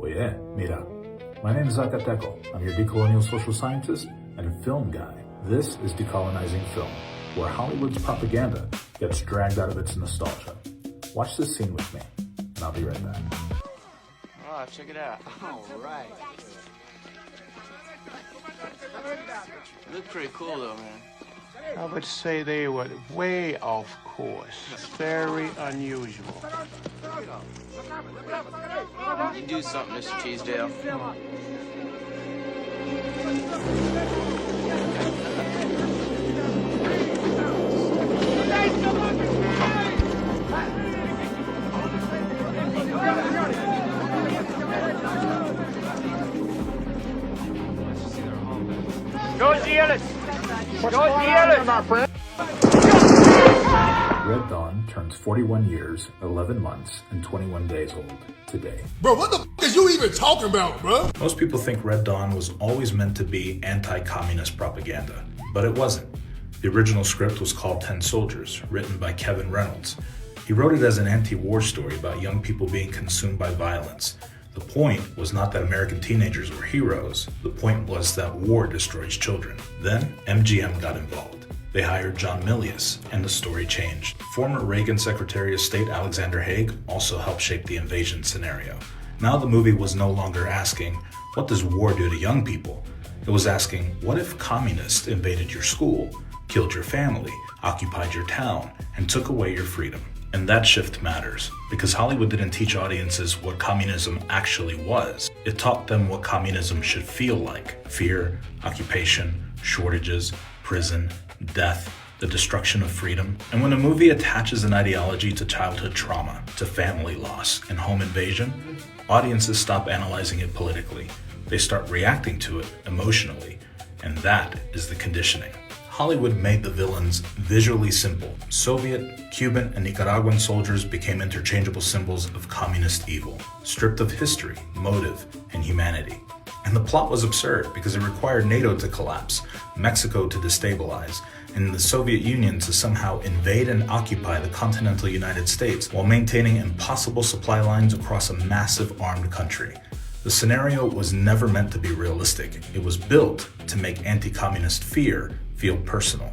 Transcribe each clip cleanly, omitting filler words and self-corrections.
Oye, mira. My name is Zacateco. I'm your decolonial social scientist and film guy. This is Decolonizing Film, where Hollywood's propaganda gets dragged out of its nostalgia. Watch this scene with me, and I'll be right back. Oh, check it out. All right. Look pretty cool though, man. I would say they were way off course. Very unusual. You do something, Mr. Teasdale. Red Dawn turns 41 years, 11 months, and 21 days old today. Bro, what the f*** is you even talking about, bro? Most people think Red Dawn was always meant to be anti-communist propaganda, but it wasn't. The original script was called 10 Soldiers, written by Kevin Reynolds. He wrote it as an anti-war story about young people being consumed by violence. The point was not that American teenagers were heroes. The point was that war destroys children. Then MGM got involved. They hired John Milius, and the story changed. Former Reagan Secretary of State Alexander Haig also helped shape the invasion scenario. Now the movie was no longer asking, what does war do to young people? It was asking, what if communists invaded your school, killed your family, occupied your town, and took away your freedom? And that shift matters, because Hollywood didn't teach audiences what communism actually was. It taught them what communism should feel like: fear, occupation, shortages, prison, death, the destruction of freedom. And when a movie attaches an ideology to childhood trauma, to family loss, and home invasion, audiences stop analyzing it politically. They start reacting to it emotionally, and that is the conditioning. Hollywood made the villains visually simple. Soviet, Cuban, and Nicaraguan soldiers became interchangeable symbols of communist evil, stripped of history, motive, and humanity. And the plot was absurd because it required NATO to collapse, Mexico to destabilize, and the Soviet Union to somehow invade and occupy the continental United States while maintaining impossible supply lines across a massive armed country. The scenario was never meant to be realistic. It was built to make anti-communist fear feel personal.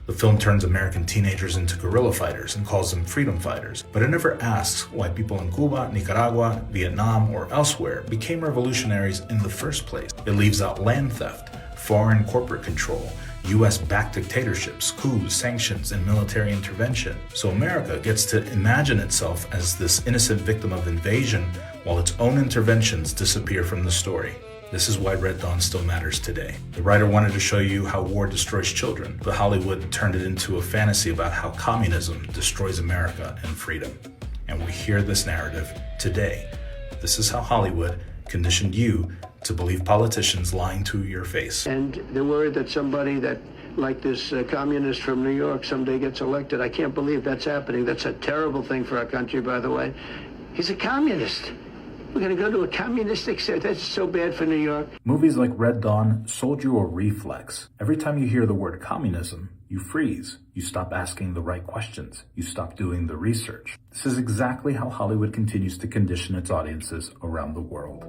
The film turns American teenagers into guerrilla fighters and calls them freedom fighters, but it never asks why people in Cuba, Nicaragua, Vietnam, or elsewhere became revolutionaries in the first place. It leaves out land theft, foreign corporate control, US-backed dictatorships, coups, sanctions, and military intervention. So America gets to imagine itself as this innocent victim of invasion while its own interventions disappear from the story. This is why Red Dawn still matters today. The writer wanted to show you how war destroys children, but Hollywood turned it into a fantasy about how communism destroys America and freedom. And we hear this narrative today. This is how Hollywood conditioned you to believe politicians lying to your face. And they're worried that somebody that, like this communist from New York, someday gets elected. I can't believe that's happening. That's a terrible thing for our country, by the way. He's a communist. We're going to go to a communistic state. That's so bad for New York. Movies like Red Dawn sold you a reflex. Every time you hear the word communism, you freeze. You stop asking the right questions. You stop doing the research. This is exactly how Hollywood continues to condition its audiences around the world.